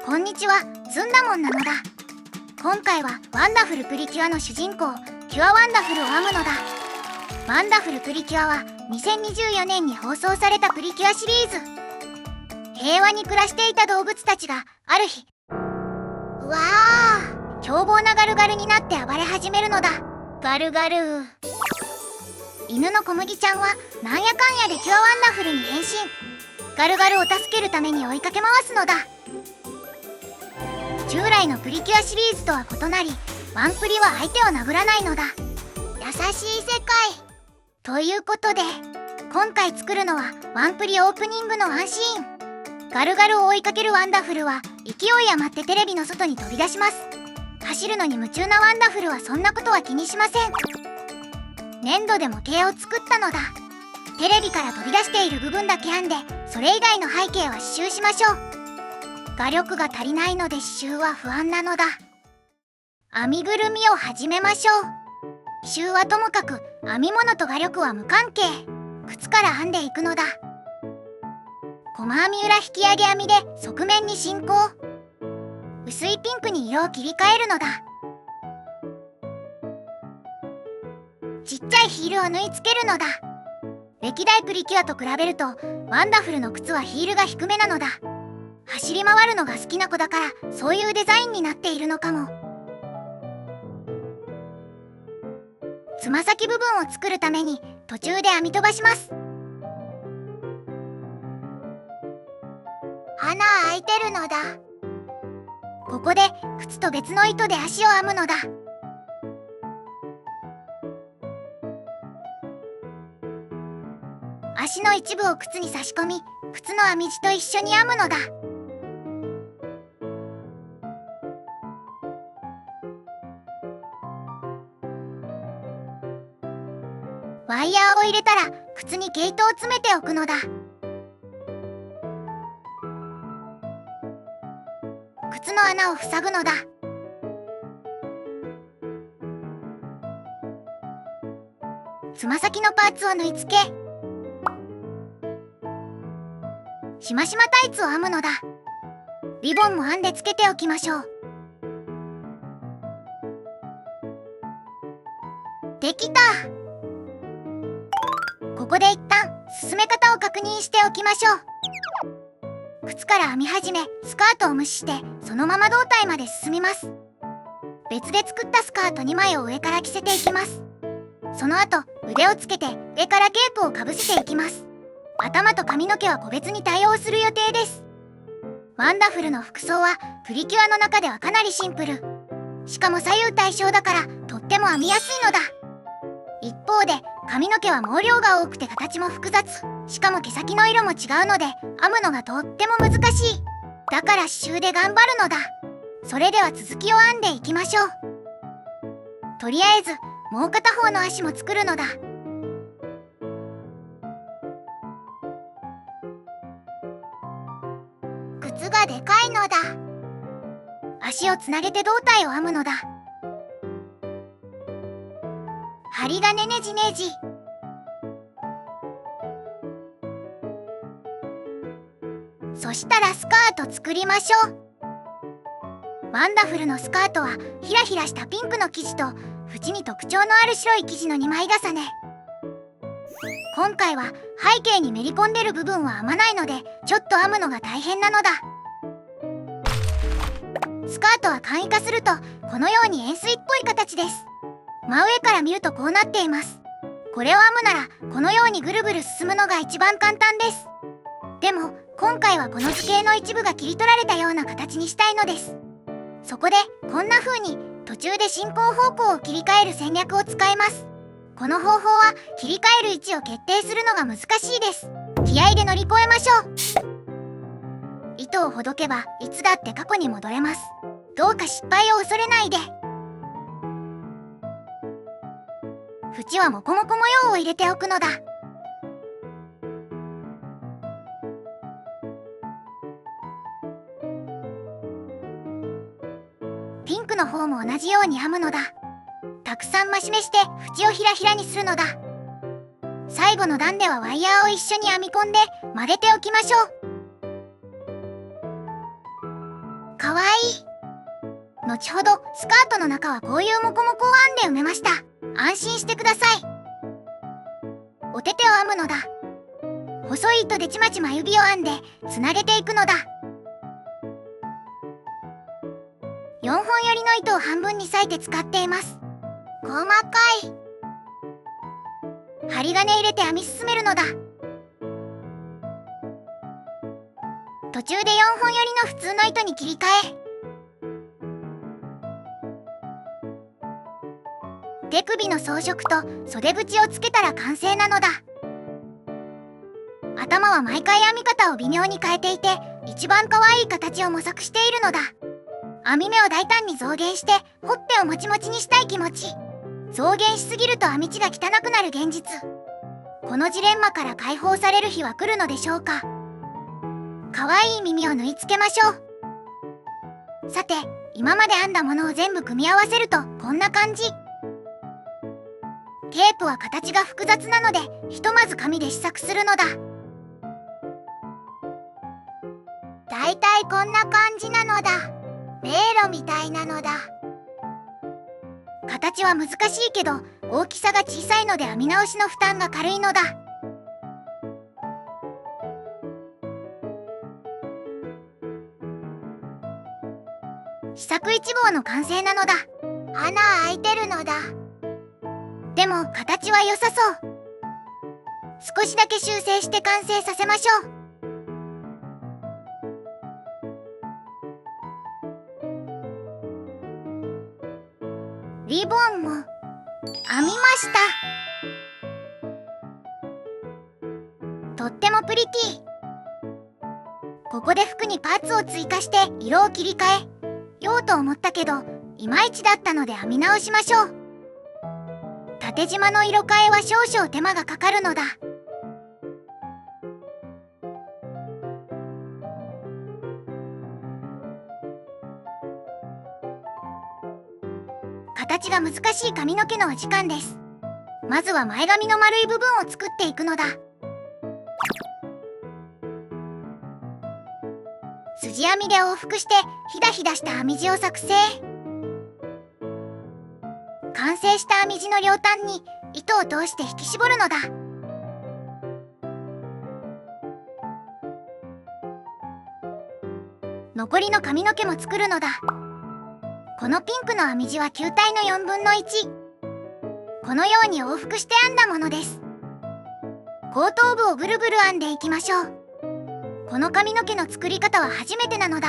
こんにちは、ずんだもんなのだ。今回はワンダフルプリキュアの主人公キュアワンダフルを編むのだ。ワンダフルプリキュアは2024年に放送されたプリキュアシリーズ。平和に暮らしていた動物たちがある日、うわあ、凶暴なガルガルになって暴れ始めるのだ。ガルガルー。犬の小麦ちゃんはなんやかんやでキュアワンダフルに変身。ガルガルを助けるために追いかけ回すのだ。従来のプリキュアシリーズとは異なり、ワンプリは相手を殴らないのだ。優しい世界ということで、今回作るのはワンプリオープニングのワンシーン。ガルガルを追いかけるワンダフルは勢い余ってテレビの外に飛び出します。走るのに夢中なワンダフルはそんなことは気にしません。粘土で模型を作ったのだ。テレビから飛び出している部分だけ編んで、それ以外の背景は刺繍しましょう。画力が足りないので刺繍は不安なのだ。編みぐるみを始めましょう。刺繍はともかく編み物と画力は無関係。靴から編んでいくのだ。細編み裏引き上げ編みで側面に進行。薄いピンクに色を切り替えるのだ。ちっちゃいヒールを縫い付けるのだ。歴代プリキュアと比べるとワンダフルの靴はヒールが低めなのだ。走り回るのが好きな子だからそういうデザインになっているのかも。つま先部分を作るために途中で編み飛ばします。穴開いてるのだ。ここで靴と別の糸で足を編むのだ。足の一部を靴に差し込み、靴の編み地と一緒に編むのだ。ワイヤーを入れたら靴に毛糸を詰めておくのだ。靴の穴を塞ぐのだ。つま先のパーツを縫い付け、しましまタイツを編むのだ。リボンも編んでつけておきましょう。できた。ここで一旦進め方を確認しておきましょう。靴から編み始め、スカートを無視してそのまま胴体まで進みます。別で作ったスカート2枚を上から着せていきます。その後腕をつけて上からケープをかぶせていきます。頭と髪の毛は個別に対応する予定です。ワンダフルの服装はプリキュアの中ではかなりシンプル。しかも左右対称だからとっても編みやすいのだ。一方で髪の毛は毛量が多くて形も複雑。しかも毛先の色も違うので編むのがとっても難しい。だから刺繍で頑張るのだ。それでは続きを編んでいきましょう。とりあえずもう片方の足も作るのだ。靴がでかいのだ。足をつなげて胴体を編むのだ。針金ねじねじ。そしたらスカート作りましょう。ワンダフルのスカートはヒラヒラしたピンクの生地と縁に特徴のある白い生地の2枚重ね。今回は背景にめり込んでる部分は編まないのでちょっと編むのが大変なのだ。スカートは簡易化するとこのように円錐っぽい形です。真上から見るとこうなっています。これを編むならこのようにぐるぐる進むのが一番簡単です。でも今回はこの図形の一部が切り取られたような形にしたいのです。そこでこんな風に途中で進行方向を切り替える戦略を使います。この方法は切り替える位置を決定するのが難しいです。気合で乗り越えましょう。糸をほどけばいつだって過去に戻れます。どうか失敗を恐れないで。縁はモコモコ模様を入れておくのだ。ピンクの方も同じように編むのだ。たくさん増し目して縁をひらひらにするのだ。最後の段ではワイヤーを一緒に編み込んで曲げておきましょう。かわいい。後ほどスカートの中はこういうモコモコを編んで埋めました。安心してください。お手手を編むのだ。細い糸でちまちま指を編んでつなげていくのだ。4本よりの糸を半分に裂いて使っています。細かい。針金入れて編み進めるのだ。途中で4本よりの普通の糸に切り替え、手首の装飾と袖縁をつけたら完成なのだ。頭は毎回編み方を微妙に変えていて、一番可愛い形を模索しているのだ。編み目を大胆に増減してほっぺをもちもちにしたい気持ち。増減しすぎると編み地が汚くなる現実。このジレンマから解放される日は来るのでしょうか。可愛い耳を縫い付けましょう。さて、今まで編んだものを全部組み合わせるとこんな感じ。テープは形が複雑なので、ひとまず紙で試作するのだ。だいたいこんな感じなのだ。迷路みたいなのだ。形は難しいけど、大きさが小さいので編み直しの負担が軽いのだ。試作1号の完成なのだ。穴開いてるのだ。でも形は良さそう。少しだけ修正して完成させましょう。リボンも編みました。とってもプリティ。ここで服にパーツを追加して色を切り替えようと思ったけど、いまいちだったので編み直しましょう。縦縞の色替えは少々手間がかかるのだ。形が難しい髪の毛のお時間です。まずは前髪の丸い部分を作っていくのだ。筋編みで往復してひだひだした編み地を作成。完成した編み地の両端に糸を通して引き絞るのだ。残りの髪の毛も作るのだ。このピンクの編み地は球体の4分の1。このように往復して編んだものです。後頭部をぐるぐる編んでいきましょう。この髪の毛の作り方は初めてなのだ。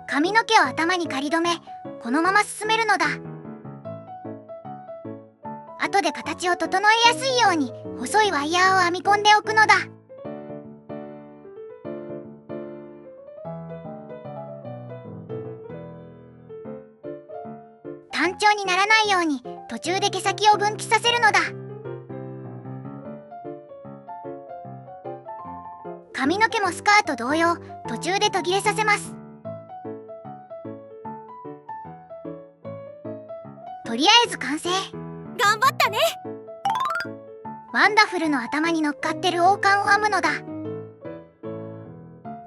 髪の毛を頭に仮止め、このまま進めるのだ。後で形を整えやすいように細いワイヤーを編み込んでおくのだ。単調にならないように途中で毛先を分岐させるのだ。髪の毛もスカート同様、途中で途切れさせます。とりあえず完成。頑張ったね。ワンダフルの頭に乗っかってる王冠を編むのだ。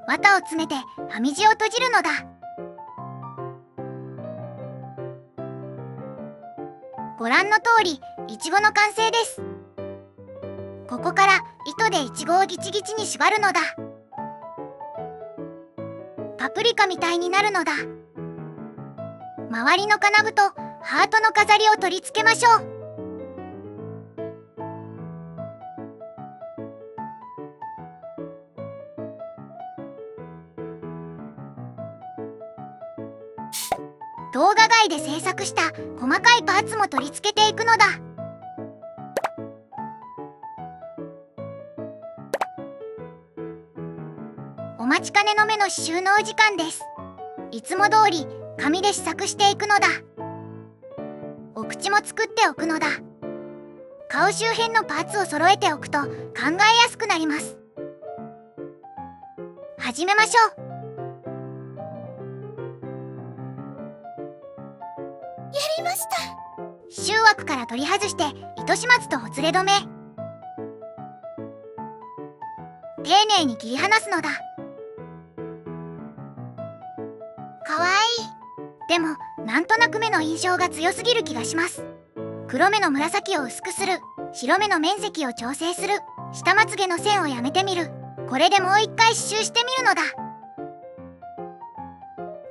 綿を詰めて編み地を閉じるのだ。ご覧の通り、イチゴの完成です。ここから糸でイチゴをギチギチに縛るのだ。パプリカみたいになるのだ。周りの金具とハートの飾りを取り付けましょう。動画外で制作した細かいパーツも取り付けていくのだ。お待ちかねの目の刺繍のお時間です。いつも通り紙で試作していくのだ。お口も作っておくのだ。顔周辺のパーツを揃えておくと考えやすくなります。始めましょう。枠から取り外して糸始末とほつれ止め。丁寧に切り離すのだ。かわいい。でもなんとなく目の印象が強すぎる気がします。黒目の紫を薄くする、白目の面積を調整する、下まつげの線をやめてみる。これでもう一回刺繍してみるのだ。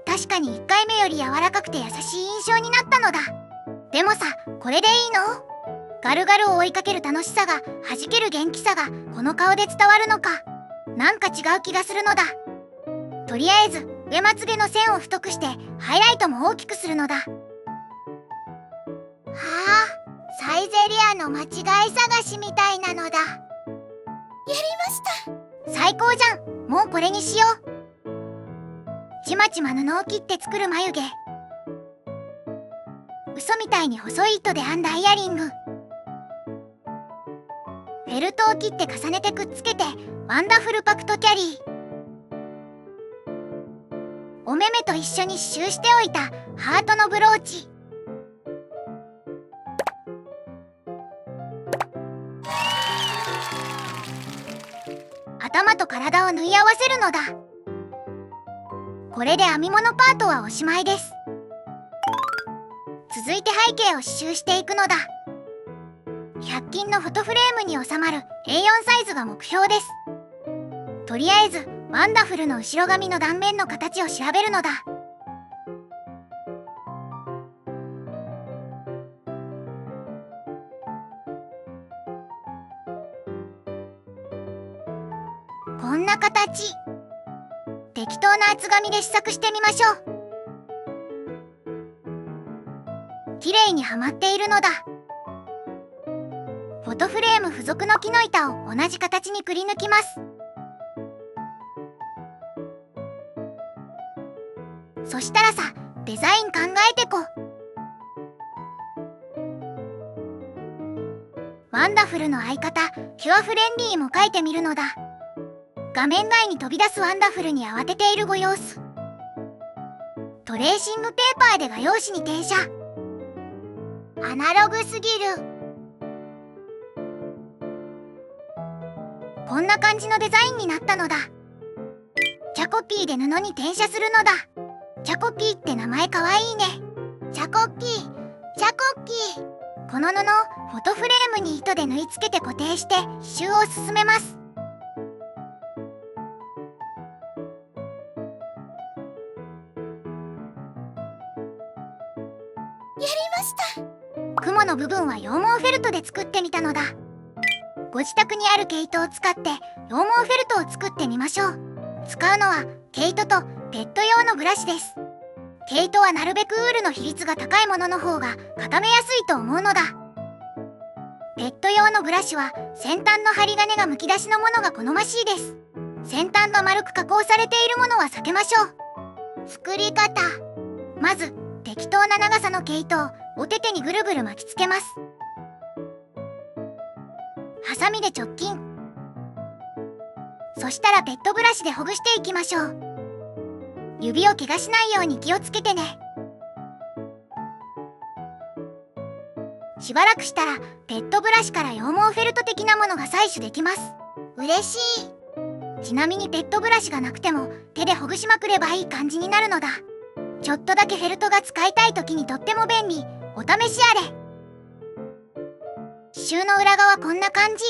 確かに1回目より柔らかくて優しい印象になったのだ。でもさ、これでいいの？ガルガルを追いかける楽しさが、弾ける元気さがこの顔で伝わるのか。なんか違う気がするのだ。とりあえず上まつげの線を太くしてハイライトも大きくするのだ。はあ、サイゼリアの間違い探しみたいなのだ。やりました。最高じゃん。もうこれにしよう。ちまちま布を切って作る眉毛。嘘みたいに細い糸で編んだイヤリング。フェルトを切って重ねてくっつけてワンダフルパクトキャリー。お目目と一緒に刺繍しておいたハートのブローチ。頭と体を縫い合わせるのだ。これで編み物パートはおしまいです。続いて背景を刺繍していくのだ。100均のフォトフレームに収まる A4 サイズが目標です。とりあえずワンダフルの後ろ髪の断面の形を調べるのだ。こんな形。適当な厚紙で試作してみましょう。綺麗にはまっているのだ。フォトフレーム付属の木の板を同じ形にくり抜きます。そしたらさ、デザイン考えてこ。ワンダフルの相方、キュアフレンディーも描いてみるのだ。画面外に飛び出すワンダフルに慌てているご様子。トレーシングペーパーで画用紙に転写。アナログすぎる。こんな感じのデザインになったのだ。チャコピーで布に転写するのだ。チャコピーって名前かわいいね。チャコピー、チャコピー。この布をフォトフレームに糸で縫い付けて固定して刺繍を進めます。やりました。雲の部分は羊毛フェルトで作ってみたのだ。ご自宅にある毛糸を使って羊毛フェルトを作ってみましょう。使うのは毛糸とペット用のブラシです。毛糸はなるべくウールの比率が高いものの方が固めやすいと思うのだ。ペット用のブラシは先端の針金がむき出しのものが好ましいです。先端が丸く加工されているものは避けましょう。作り方。まず適当な長さの毛糸をお手手にぐるぐる巻きつけます。ハサミで直近。そしたらペットブラシでほぐしていきましょう。指を怪我しないように気をつけてね。しばらくしたらペットブラシから羊毛フェルト的なものが採取できます。嬉しい。ちなみにペットブラシがなくても手でほぐしまくればいい感じになるのだ。ちょっとだけフェルトが使いたい時にとっても便利。お試しあれ。刺繍の裏側こんな感じ。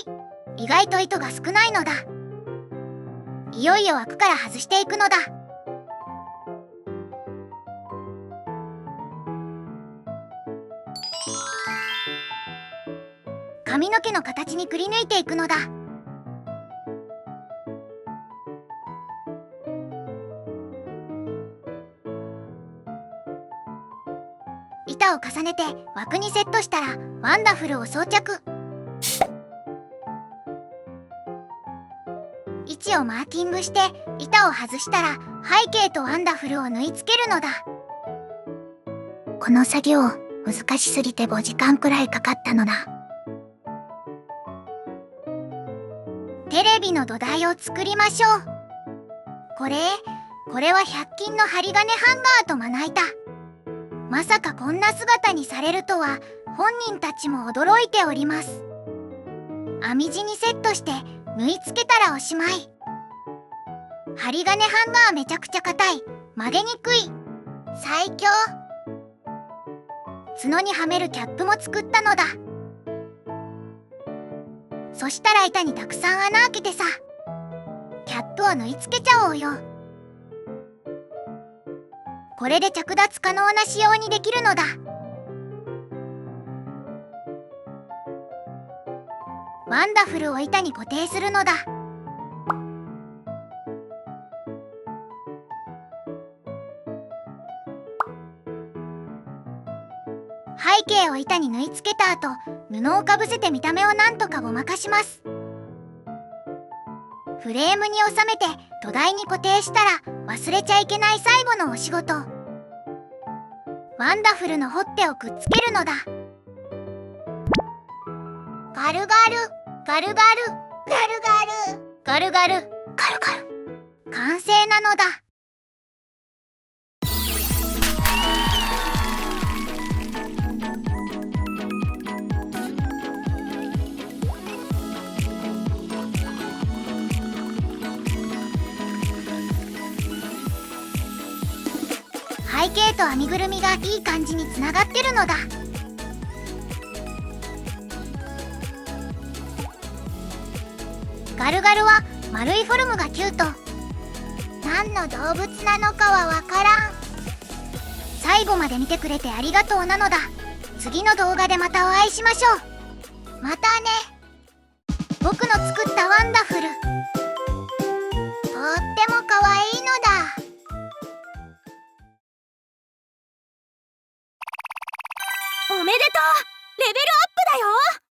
意外と糸が少ないのだ。いよいよ枠から外していくのだ。髪の毛の形にくり抜いていくのだ。板を重ねて枠にセットしたらワンダフルを装着。位置をマーキングして板を外したら背景とワンダフルを縫い付けるのだ。この作業難しすぎて5時間くらいかかったのだ。テレビの土台を作りましょう。これは100均の針金ハンガーとまな板。まさかこんな姿にされるとは本人たちも驚いております。編み地にセットして縫い付けたらおしまい。針金ハンガーめちゃくちゃ硬い、曲げにくい、最強。角にはめるキャップも作ったのだ。そしたら板にたくさん穴開けてさ、キャップを縫い付けちゃおうよ。これで着脱可能な仕様にできるのだ。ワンダフルを板に固定するのだ。背景を板に縫い付けた後、布をかぶせて見た目をなんとかごまかします。フレームに収めて土台に固定したら忘れちゃいけない最後のお仕事。ワンダフルのほっぺをくっつけるのだ。ガルガルガルガルガルガルガルガルガルガル、完成なのだ。背景と編みぐるみがいい感じにつながってるのだ。ガルガルは丸いフォルムがキュート。何の動物なのかはわからん。最後まで見てくれてありがとうなのだ。次の動画でまたお会いしましょう。またね。僕の作ったワンダフル、とっても可愛いのだ。おめでとう！レベルアップだよ！